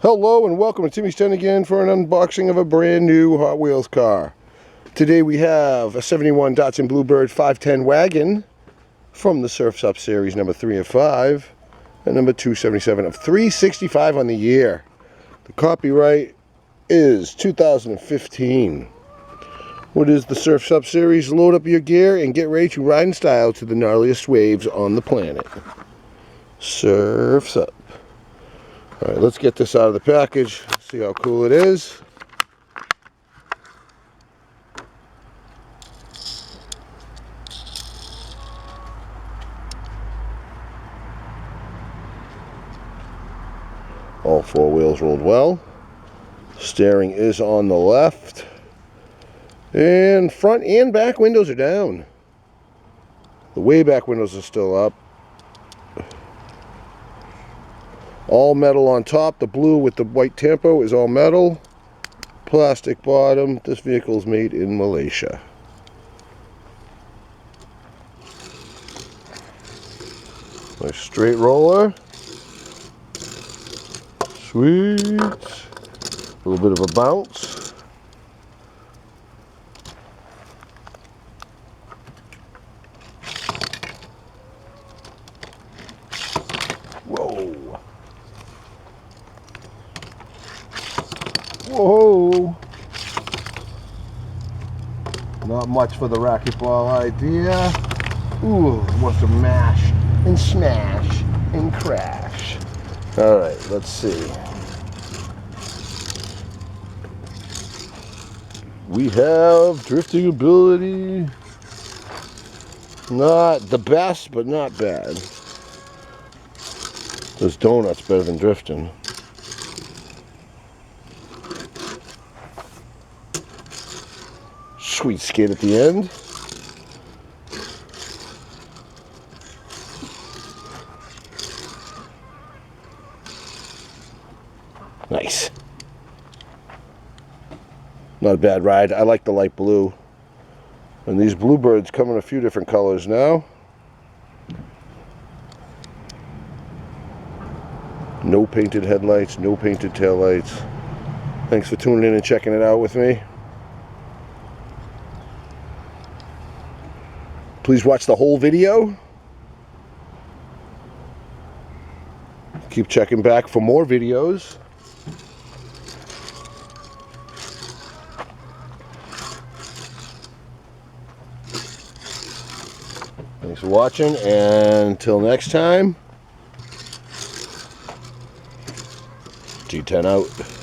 Hello and welcome to Timmy's 10 again for an unboxing of a brand new Hot Wheels car. Today we have a 71 Datsun Bluebird 510 Wagon from the Surf's Up series number 3 of 5 and number 277 of 365 on the year. The copyright is 2015. What is the Surf's Up series? Load up your gear and get ready to ride in style to the gnarliest waves on the planet. Surf's Up. Alright, let's get this out of the package, see how cool it is. All four wheels rolled well. Steering is on the left. And front and back windows are down. The way back windows are still up. All metal on top. The blue with the white tempo is all metal. Plastic bottom. This vehicle is made in Malaysia. Nice straight roller. Sweet. A little bit of a bounce. Whoa. Whoa! Not much for the racquetball idea. Ooh, wants to mash and smash and crash. Alright, let's see. We have drifting ability. Not the best, but not bad. Those donuts better than drifting. Sweet skid at the end. Nice. Not a bad ride. I like the light blue. And these Bluebirds come in a few different colors now. No painted headlights, no painted taillights. Thanks for tuning in and checking it out with me. Please watch the whole video. Keep checking back for more videos. Thanks for watching, and until next time, G10 out.